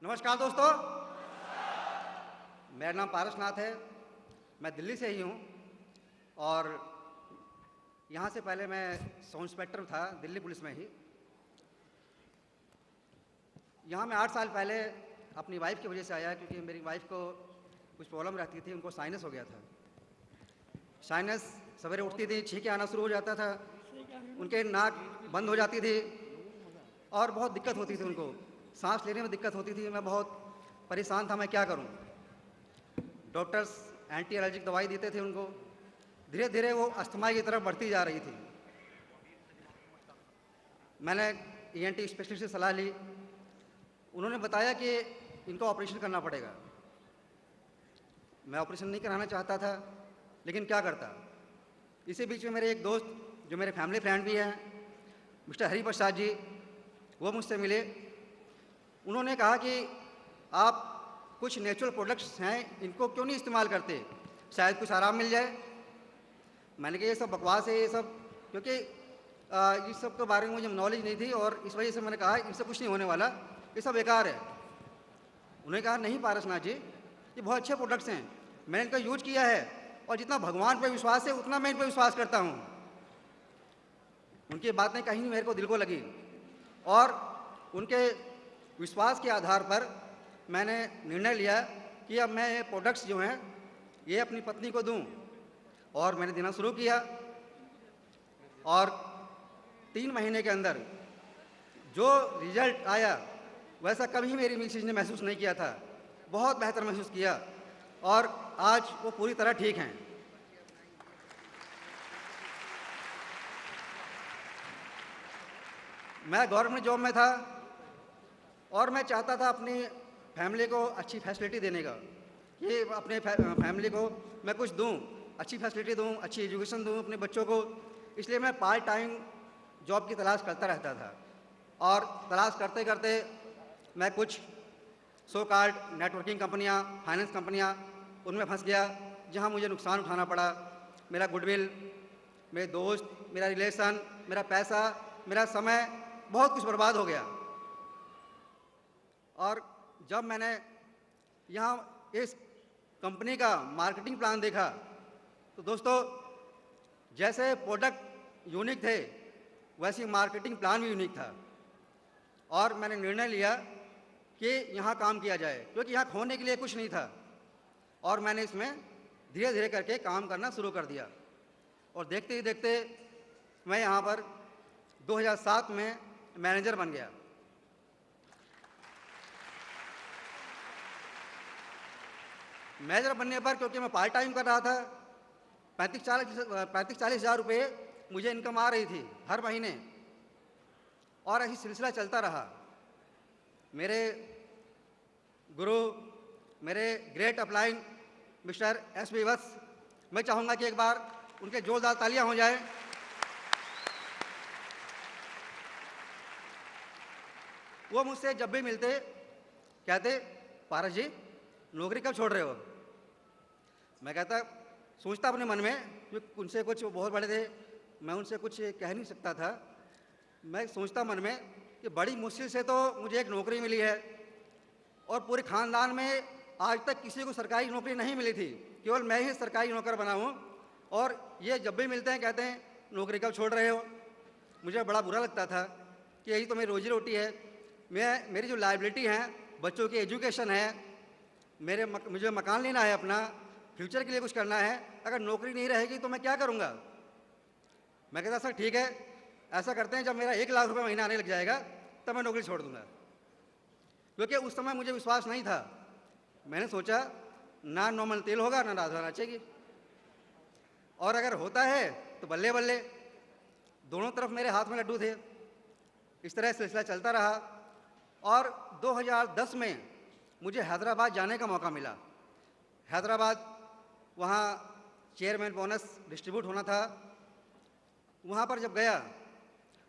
नमस्कार दोस्तों। मेरा नाम पारसनाथ है। मैं दिल्ली से ही हूँ और यहाँ से पहले मैं सब इंस्पेक्टर था दिल्ली पुलिस में ही। यहाँ मैं 8 साल पहले अपनी वाइफ की वजह से आया क्योंकि मेरी वाइफ को कुछ प्रॉब्लम रहती थी, उनको साइनस हो गया था। साइनस सवेरे उठती थी, छींके आना शुरू हो जाता था, उनके नाक बंद हो जाती थी और बहुत दिक्कत होती थी, उनको सांस लेने में दिक्कत होती थी। मैं बहुत परेशान था, मैं क्या करूं। डॉक्टर्स एंटी एलर्जिक दवाई देते थे उनको। धीरे धीरे वो अस्थमा की तरफ बढ़ती जा रही थी। मैंने ईएनटी स्पेशलिस्ट से सलाह ली। उन्होंने बताया कि इनको ऑपरेशन करना पड़ेगा। मैं ऑपरेशन नहीं कराना चाहता था, लेकिन क्या करता। इसी बीच में मेरे एक दोस्त जो मेरे फैमिली फ्रेंड भी हैं, मिस्टर हरिप्रसाद जी, वो मुझसे मिले। उन्होंने कहा कि आप कुछ नेचुरल प्रोडक्ट्स हैं, इनको क्यों नहीं इस्तेमाल करते, शायद कुछ आराम मिल जाए। मैंने कहा ये सब बकवास है, ये सब, क्योंकि इस सब के बारे में मुझे नॉलेज नहीं थी और इस वजह से मैंने कहा इससे कुछ नहीं होने वाला, ये सब बेकार है। उन्होंने कहा नहीं पारसनाथ जी, ये बहुत अच्छे प्रोडक्ट्स हैं, मैंने इनका यूज किया है और जितना भगवान पर विश्वास है उतना मैं इन पर विश्वास करता हूँ। उनकी बातें कहीं मेरे को दिल को लगी और उनके विश्वास के आधार पर मैंने निर्णय लिया कि अब मैं ये प्रोडक्ट्स जो हैं ये अपनी पत्नी को दूं। और मैंने देना शुरू किया और 3 महीने के अंदर जो रिजल्ट आया वैसा कभी मेरी मिसेज ने महसूस नहीं किया था। बहुत बेहतर महसूस किया और आज वो पूरी तरह ठीक हैं। मैं गवर्नमेंट जॉब में था और मैं चाहता था अपनी फैमिली को अच्छी फैसिलिटी देने का, ये अपने फैमिली को मैं कुछ दूं, अच्छी फैसिलिटी दूं, अच्छी एजुकेशन दूं अपने बच्चों को। इसलिए मैं पार्ट टाइम जॉब की तलाश करता रहता था और तलाश करते करते मैं कुछ सो कॉल्ड नेटवर्किंग कंपनियां, फाइनेंस कंपनियां, उनमें फंस गया जहां मुझे नुकसान उठाना पड़ा। मेरा गुडविल, मेरे दोस्त, मेरा रिलेशन, मेरा पैसा, मेरा समय, बहुत कुछ बर्बाद हो गया। और जब मैंने यहाँ इस कंपनी का मार्केटिंग प्लान देखा तो दोस्तों, जैसे प्रोडक्ट यूनिक थे वैसे मार्केटिंग प्लान भी यूनिक था। और मैंने निर्णय लिया कि यहाँ काम किया जाए क्योंकि यहाँ खोने के लिए कुछ नहीं था। और मैंने इसमें धीरे धीरे करके काम करना शुरू कर दिया और देखते ही देखते मैं यहाँ पर 2007 में मैनेजर बन गया। मैनेजर बनने पर क्योंकि मैं पार्ट टाइम कर रहा था, 35-40 हज़ार रुपये मुझे इनकम आ रही थी हर महीने और ऐसी सिलसिला चलता रहा। मेरे गुरु, मेरे ग्रेट अपलाइन मिस्टर एस.बी. वत्स, मैं चाहूँगा कि एक बार उनके जोरदार तालियां हो जाए। वो मुझसे जब भी मिलते कहते पारस जी नौकरी कब छोड़ रहे हो। मैं कहता, सोचता अपने मन में, क्योंकि उनसे कुछ बहुत बड़े थे, मैं उनसे कुछ कह नहीं सकता था। मैं सोचता मन में कि बड़ी मुश्किल से तो मुझे एक नौकरी मिली है और पूरे ख़ानदान में आज तक किसी को सरकारी नौकरी नहीं मिली थी, केवल मैं ही सरकारी नौकर बना हूँ। और ये जब भी मिलते हैं कहते हैं नौकरी कब छोड़ रहे हो। मुझे बड़ा बुरा लगता था कि यही तो मेरी रोजी रोटी है। मेरी जो लाइबिलिटी हैं, बच्चों की एजुकेशन है, मुझे मकान लेना है, अपना फ्यूचर के लिए कुछ करना है, अगर नौकरी नहीं रहेगी तो मैं क्या करूँगा। मैं कहता सर ठीक है, ऐसा करते हैं जब मेरा 1 लाख रुपये महीना आने लग जाएगा तब मैं नौकरी छोड़ दूँगा। क्योंकि उस समय मुझे विश्वास नहीं था। मैंने सोचा ना नॉर्मल तेल होगा ना राजमा नाचेगी, और अगर होता है तो बल्ले बल्ले, दोनों तरफ मेरे हाथ में लड्डू थे। इस तरह सिलसिला चलता रहा और 2010 में मुझे हैदराबाद जाने का मौका मिला। हैदराबाद, वहाँ चेयरमैन बोनस डिस्ट्रीब्यूट होना था। वहाँ पर जब गया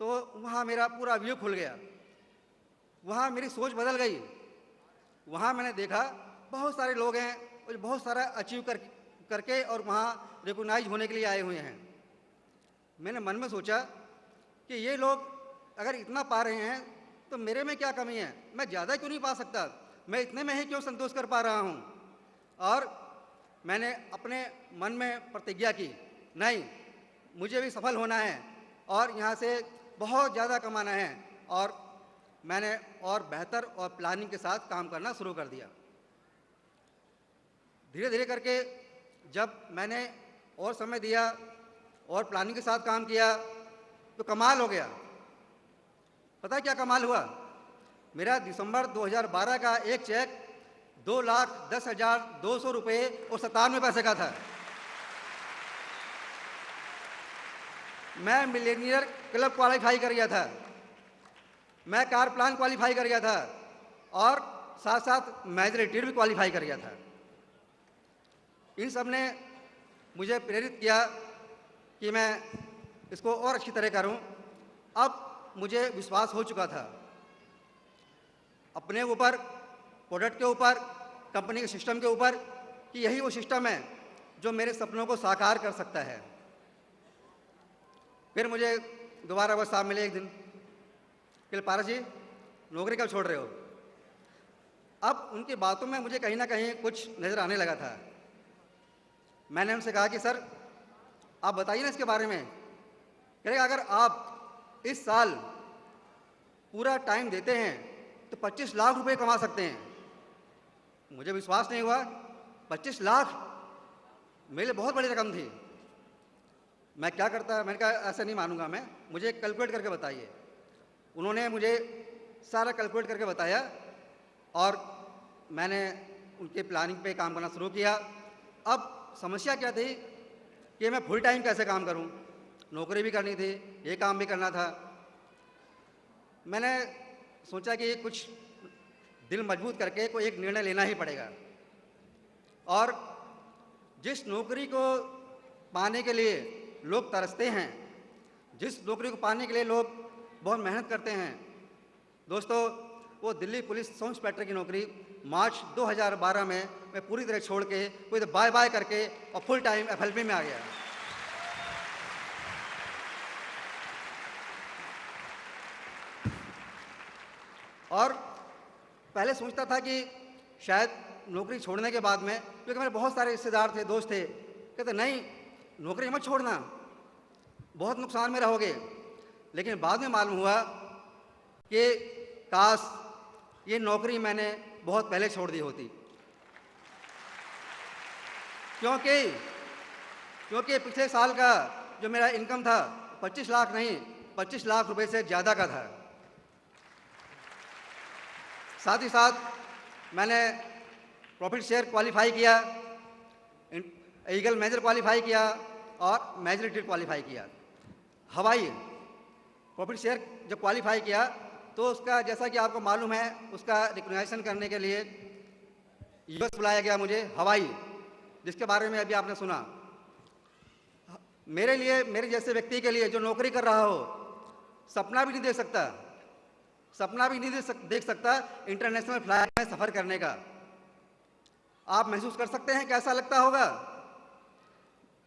तो वहाँ मेरा पूरा व्यू खुल गया, वहाँ मेरी सोच बदल गई। वहाँ मैंने देखा बहुत सारे लोग हैं और बहुत सारा अचीव करके और वहाँ रिकॉग्नाइज होने के लिए आए हुए हैं। मैंने मन में सोचा कि ये लोग अगर इतना पा रहे हैं तो मेरे में क्या कमी है, मैं ज़्यादा क्यों नहीं पा सकता। मैं इतने में ही क्यों संतोष कर पा रहा हूँ। और मैंने अपने मन में प्रतिज्ञा की, नहीं, मुझे भी सफल होना है और यहाँ से बहुत ज़्यादा कमाना है। और मैंने और बेहतर और प्लानिंग के साथ काम करना शुरू कर दिया। धीरे धीरे करके जब मैंने और समय दिया और प्लानिंग के साथ काम किया तो कमाल हो गया। पता है क्या कमाल हुआ? मेरा दिसंबर 2012 का एक चेक 2,10,200 रुपये और 97 पैसे का था। मैं मिलेनियर क्लब क्वालिफाई कर गया था, मैं कार प्लान क्वालिफाई कर गया था और साथ साथ मैजिस्ट्रेट भी क्वालिफाई कर गया था। इन सब ने मुझे प्रेरित किया कि मैं इसको और अच्छी तरह करूं। अब मुझे विश्वास हो चुका था अपने ऊपर, प्रोडक्ट के ऊपर, कंपनी के सिस्टम के ऊपर, कि यही वो सिस्टम है जो मेरे सपनों को साकार कर सकता है। फिर मुझे दोबारा वो साहब मिले एक दिन कि पारस जी, नौकरी कब छोड़ रहे हो? अब उनकी बातों में मुझे कहीं ना कहीं कुछ नज़र आने लगा था। मैंने उनसे कहा कि सर आप बताइए ना इसके बारे में। कहेगा अगर आप इस साल पूरा टाइम देते हैं तो 25 लाख रुपए कमा सकते हैं। मुझे विश्वास नहीं हुआ, 25 लाख मेरे लिए बहुत बड़ी रकम थी। मैं क्या करता, मैंने कहा ऐसा नहीं मानूंगा मैं, मुझे कैलकुलेट करके बताइए। उन्होंने मुझे सारा कैलकुलेट करके बताया और मैंने उनके प्लानिंग पे काम करना शुरू किया। अब समस्या क्या थी कि मैं फुल टाइम कैसे काम करूं, नौकरी भी करनी थी, ये काम भी करना था। मैंने सोचा कि कुछ दिल मजबूत करके कोई एक निर्णय लेना ही पड़ेगा। और जिस नौकरी को पाने के लिए लोग तरसते हैं, जिस नौकरी को पाने के लिए लोग बहुत मेहनत करते हैं, दोस्तों, वो दिल्ली पुलिस सब इंस्पेक्टर की नौकरी मार्च 2012 में मैं पूरी तरह छोड़ के कोई तो बाय बाय करके और फुल टाइम एफएलपी में आ गया। और पहले सोचता था कि शायद नौकरी छोड़ने के बाद में, क्योंकि मेरे बहुत सारे रिश्तेदार थे, दोस्त थे, कहते नहीं नौकरी मत छोड़ना, बहुत नुकसान में रहोगे। लेकिन बाद में मालूम हुआ कि काश ये नौकरी मैंने बहुत पहले छोड़ दी होती। क्योंकि पिछले साल का जो मेरा इनकम था 25 लाख नहीं, 25 लाख रुपए से ज़्यादा का था। साथ ही साथ मैंने प्रॉफिट शेयर क्वालिफाई किया, ईगल मेजर क्वालिफाई किया और मैजिस्ट्रेट क्वालिफाई किया। हवाई प्रॉफिट शेयर जब क्वालिफाई किया तो उसका, जैसा कि आपको मालूम है, उसका रिकॉग्निशन करने के लिए यूएस बुलाया गया मुझे, हवाई, जिसके बारे में अभी आपने सुना। मेरे लिए, मेरे जैसे व्यक्ति के लिए जो नौकरी कर रहा हो, सपना भी नहीं देख सकता, सपना भी नहीं देख सकता इंटरनेशनल फ्लाइट में सफ़र करने का। आप महसूस कर सकते हैं कैसा लगता होगा।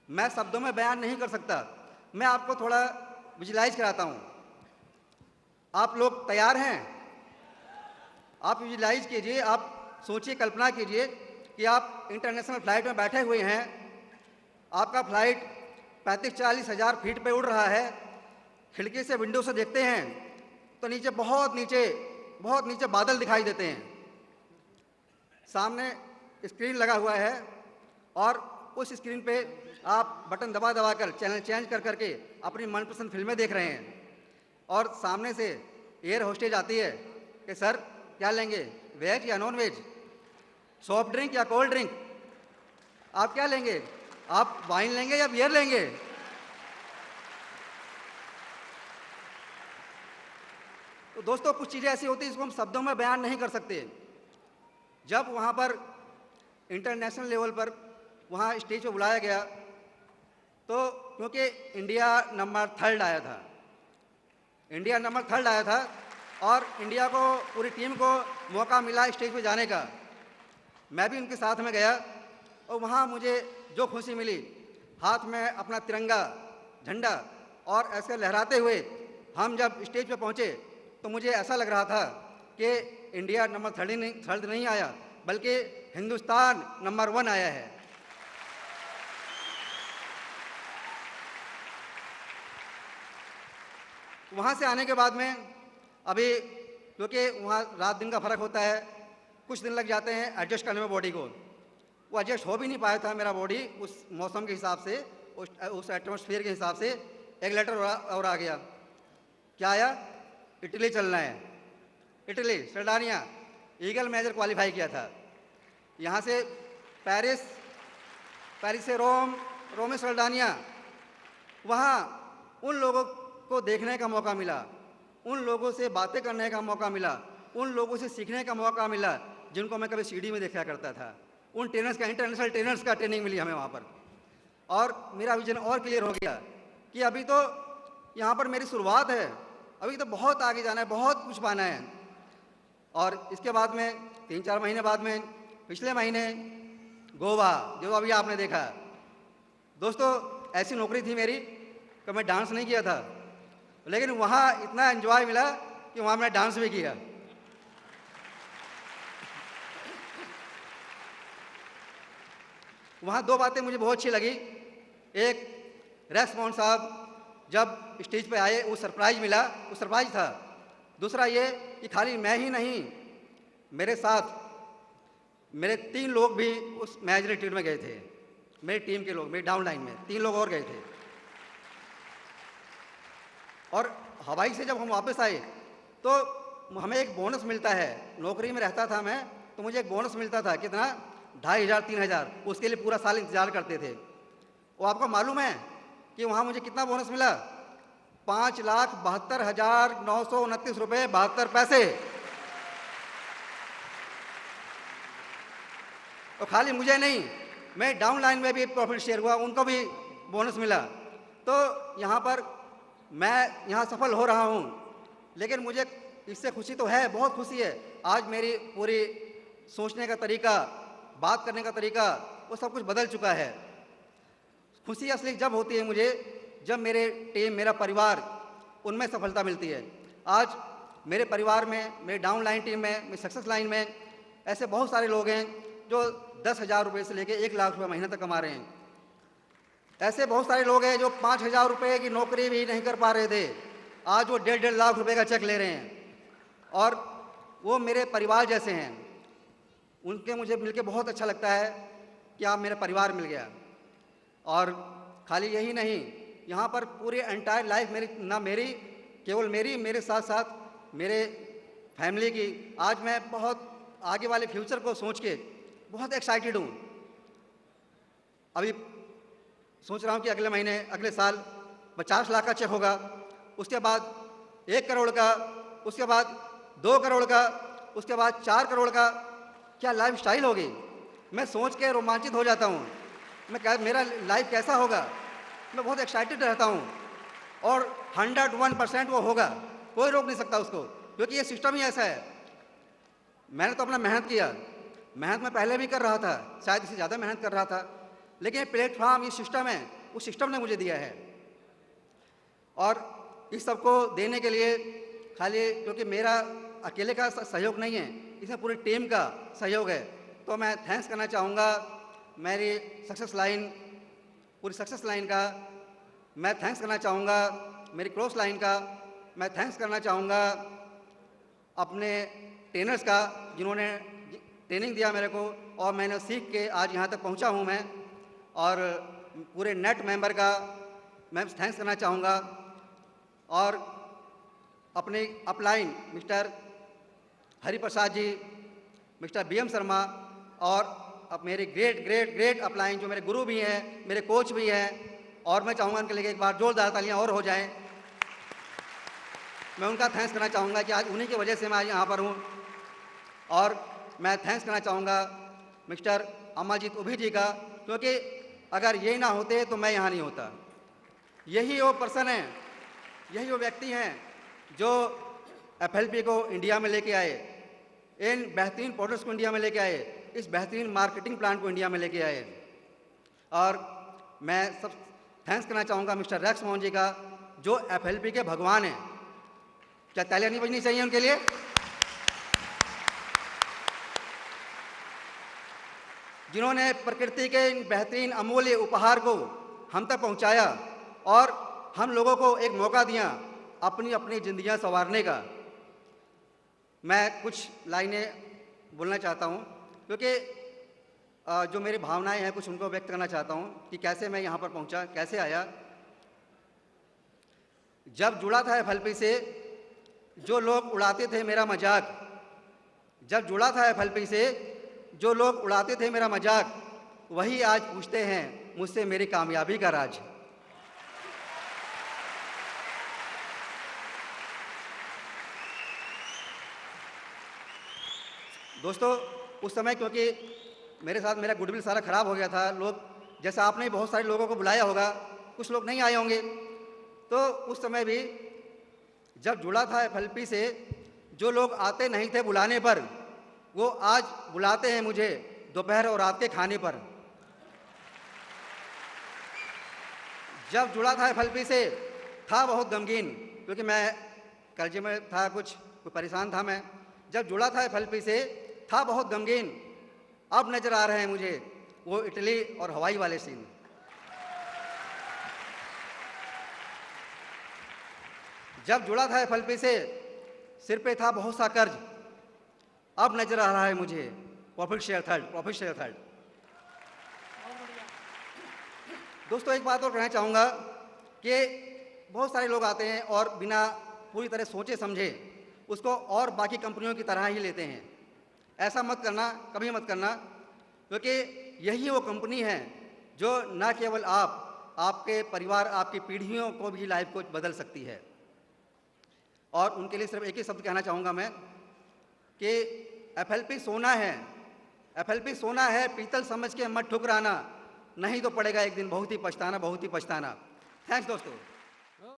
मैं शब्दों में बयान नहीं कर सकता। मैं आपको थोड़ा विजुलाइज कराता हूँ। आप लोग तैयार हैं? आप विजुलाइज कीजिए, आप सोचिए, कल्पना कीजिए कि आप इंटरनेशनल फ्लाइट में बैठे हुए हैं, आपका फ्लाइट 35-40 हज़ार फीट पे उड़ रहा है, खिड़की से, विंडो से देखते हैं तो नीचे, बहुत नीचे बादल दिखाई देते हैं। सामने स्क्रीन लगा हुआ है और उस स्क्रीन पे आप बटन दबा दबा कर, चैनल चेंज कर करके अपनी मनपसंद फिल्में देख रहे हैं। और सामने से एयर होस्टेज आती है कि सर क्या लेंगे, वेज या नॉन वेज, सॉफ्ट ड्रिंक या कोल्ड ड्रिंक, आप क्या लेंगे, आप वाइन लेंगे या बियर लेंगे। तो दोस्तों, कुछ चीज़ें ऐसी होती हैं जिसको हम शब्दों में बयान नहीं कर सकते। जब वहाँ पर इंटरनेशनल लेवल पर वहाँ स्टेज पर बुलाया गया तो क्योंकि इंडिया नंबर 3 आया था, इंडिया नंबर 3 आया था और इंडिया को, पूरी टीम को मौका मिला स्टेज पे जाने का। मैं भी उनके साथ में गया और वहाँ मुझे जो खुशी मिली, हाथ में अपना तिरंगा झंडा और ऐसे लहराते हुए हम जब स्टेज पे पहुँचे तो मुझे ऐसा लग रहा था कि इंडिया नंबर 30 नहीं आया, बल्कि हिंदुस्तान नंबर 1 आया है। वहाँ से आने के बाद में अभी, क्योंकि वहाँ रात दिन का फ़र्क होता है, कुछ दिन लग जाते हैं एडजस्ट करने में बॉडी को। वो एडजस्ट हो भी नहीं पाया था मेरा बॉडी उस मौसम के हिसाब से, उस एटमॉस्फेयर के हिसाब से। एक लेटर और आ गया। क्या आया? इटली चलना है। इटली, सर्डानिया, ईगल मेजर क्वालिफाई किया था। यहाँ से पेरिस, पेरिस से रोम, रोम से सर्डानिया। वहाँ उन लोगों को देखने का मौका मिला, उन लोगों से बातें करने का मौका मिला, उन लोगों से सीखने का मौका मिला जिनको मैं कभी सीडी में देखा करता था। उन ट्रेनर्स का, इंटरनेशनल ट्रेनर्स का ट्रेनिंग मिली हमें वहाँ पर। और मेरा विजन और क्लियर हो गया कि अभी तो यहाँ पर मेरी शुरुआत है, अभी तो बहुत आगे जाना है, बहुत कुछ पाना है। और इसके बाद में 3-4 महीने बाद में, पिछले महीने गोवा, जो अभी आपने देखा। दोस्तों, ऐसी नौकरी थी मेरी कि मैं डांस नहीं किया था, लेकिन वहाँ इतना एंजॉय मिला कि वहाँ मैंने डांस भी किया। वहाँ 2 बातें मुझे बहुत अच्छी लगी। एक, रैक्स मोहन साहब जब स्टेज पे आए, वो सरप्राइज़ मिला, वो सरप्राइज़ था। दूसरा ये कि खाली मैं ही नहीं, मेरे साथ मेरे 3 लोग भी उस मैच रिट्रीट में गए थे। मेरी टीम के लोग, मेरी डाउन लाइन में 3 लोग और गए थे। और हवाई से जब हम वापस आए तो हमें एक बोनस मिलता है। नौकरी में रहता था मैं, तो मुझे एक बोनस मिलता था। कितना? 2500-3000। उसके लिए पूरा साल इंतजार करते थे। वो आपको मालूम है कि वहाँ मुझे कितना बोनस मिला? 5,72,929 रुपये 72 पैसे। और खाली मुझे नहीं, मैं डाउन लाइन में भी प्रॉफिट शेयर हुआ, उनको भी बोनस मिला। तो यहाँ पर मैं यहाँ सफल हो रहा हूँ, लेकिन मुझे इससे खुशी तो है, बहुत खुशी है। आज मेरी पूरी सोचने का तरीका, बात करने का तरीका, वो सब कुछ बदल चुका है। खुशी असली जब होती है मुझे, जब मेरे टीम, मेरा परिवार, उनमें सफलता मिलती है। आज मेरे परिवार में, मेरे डाउन लाइन टीम में, मेरी सक्सेस लाइन में ऐसे बहुत सारे लोग हैं जो 10,000 रुपये से लेकर 1 लाख रुपये महीने तक कमा रहे हैं। ऐसे बहुत सारे लोग हैं जो 5,000 रुपये की नौकरी भी नहीं कर पा रहे थे, आज वो 1.5 लाख रुपये का चेक ले रहे हैं। और वो मेरे परिवार जैसे हैं। उनके मुझे मिलके बहुत अच्छा लगता है कि आप मेरा परिवार मिल गया। और खाली यही नहीं, यहाँ पर पूरी एंटायर लाइफ मेरी, ना मेरी केवल मेरी, मेरे साथ साथ मेरे फैमिली की। आज मैं बहुत आगे वाले फ्यूचर को सोच के बहुत एक्साइटेड हूँ। अभी सोच रहा हूँ कि अगले महीने, अगले साल 50 लाख का चेक होगा, उसके बाद 1 करोड़ का, उसके बाद 2 करोड़ का, उसके बाद 4 करोड़ का। क्या लाइफ स्टाइल होगी! मैं सोच के रोमांचित हो जाता हूँ। मेरा लाइफ कैसा होगा, मैं बहुत एक्साइटेड रहता हूँ। और 101% वो होगा, कोई रोक नहीं सकता उसको, क्योंकि ये सिस्टम ही ऐसा है। मैंने तो अपना मेहनत किया, मेहनत मैं पहले भी कर रहा था, शायद इससे ज़्यादा मेहनत कर रहा था, लेकिन ये प्लेटफॉर्म, ये सिस्टम है, उस सिस्टम ने मुझे दिया है। और इस सबको देने के लिए खाली क्योंकि मेरा अकेले का सहयोग नहीं है, इसमें पूरी टीम का सहयोग है। तो मैं थैंक्स करना चाहूँगा मेरी सक्सेस लाइन, पूरी सक्सेस लाइन का मैं थैंक्स करना चाहूँगा, मेरी क्रॉस लाइन का मैं थैंक्स करना चाहूँगा, अपने ट्रेनर्स का जिन्होंने ट्रेनिंग दिया मेरे को और मैंने सीख के आज यहाँ तक पहुँचा हूँ मैं। और पूरे नेट मेंबर का मैं थैंक्स करना चाहूँगा। और अपने अपलाइन मिस्टर हरिप्रसाद जी, मिस्टर BM शर्मा और अब मेरे ग्रेट अपलाइन जो मेरे गुरु भी हैं, मेरे कोच भी हैं, और मैं चाहूँगा उनके लिए एक बार जोरदार तालियां और हो जाएं। मैं उनका थैंक्स करना चाहूँगा कि आज उन्हीं की वजह से मैं आज यहाँ पर हूँ। और मैं थैंक्स करना चाहूँगा मिस्टर अमरजीत उभी जी का, क्योंकि अगर ये ना होते तो मैं यहाँ नहीं होता। यही वो पर्सन है, यही वो व्यक्ति हैं जो FLP को इंडिया में लेके आए, इन बेहतरीन प्रोडक्ट्स को इंडिया में लेके आए, इस बेहतरीन मार्केटिंग प्लान को इंडिया में लेके आए। और मैं सब थैंक्स करना चाहूँगा मिस्टर रैक्स मोहन जी का, जो FLP के भगवान हैं। क्या तालियां नहीं बजनी चाहिए उनके लिए? जिन्होंने प्रकृति के इन बेहतरीन अमूल्य उपहार को हम तक पहुंचाया और हम लोगों को एक मौका दिया अपनी अपनी ज़िंदगियां संवारने का। मैं कुछ लाइनें बोलना चाहता हूं क्योंकि जो मेरी भावनाएं हैं कुछ उनको व्यक्त करना चाहता हूं कि कैसे मैं यहां पर पहुंचा, कैसे आया। जब जुड़ा था एफएलपी से जो लोग उड़ाते थे मेरा मजाक, जब जुड़ा था एफएलपी से जो लोग उड़ाते थे मेरा मजाक, वही आज पूछते हैं मुझसे मेरी कामयाबी का राज। दोस्तों, उस समय क्योंकि मेरे साथ मेरा गुडविल सारा खराब हो गया था, लोग जैसा आपने बहुत सारे लोगों को बुलाया होगा, कुछ लोग नहीं आए होंगे, तो उस समय भी जब जुड़ा था एफएलपी से जो लोग आते नहीं थे बुलाने पर, वो आज बुलाते हैं मुझे दोपहर और रात के खाने पर। जब जुड़ा था एफएलपी से था बहुत गमगीन क्योंकि मैं कर्जे में था, कुछ परेशान था मैं। जब जुड़ा था एफएलपी से था बहुत गमगीन, अब नजर आ रहे हैं मुझे वो इटली और हवाई वाले सीन। जब जुड़ा था एफएलपी से सिर पे था बहुत सा कर्ज, अब नजर आ रहा है मुझे प्रॉफिट शेयर थर्ड। दोस्तों, एक बात और कहना चाहूँगा कि बहुत सारे लोग आते हैं और बिना पूरी तरह सोचे समझे उसको और बाकी कंपनियों की तरह ही लेते हैं। ऐसा मत करना, कभी मत करना, क्योंकि यही वो कंपनी है जो न केवल आपके परिवार, आपकी पीढ़ियों को भी लाइफ को बदल सकती है। और उनके लिए सिर्फ एक ही शब्द कहना चाहूँगा मैं कि एफएलपी सोना है, एफएलपी सोना है, पीतल समझ के मत ठुकराना, नहीं तो पड़ेगा एक दिन बहुत ही पछताना। थैंक्स दोस्तों।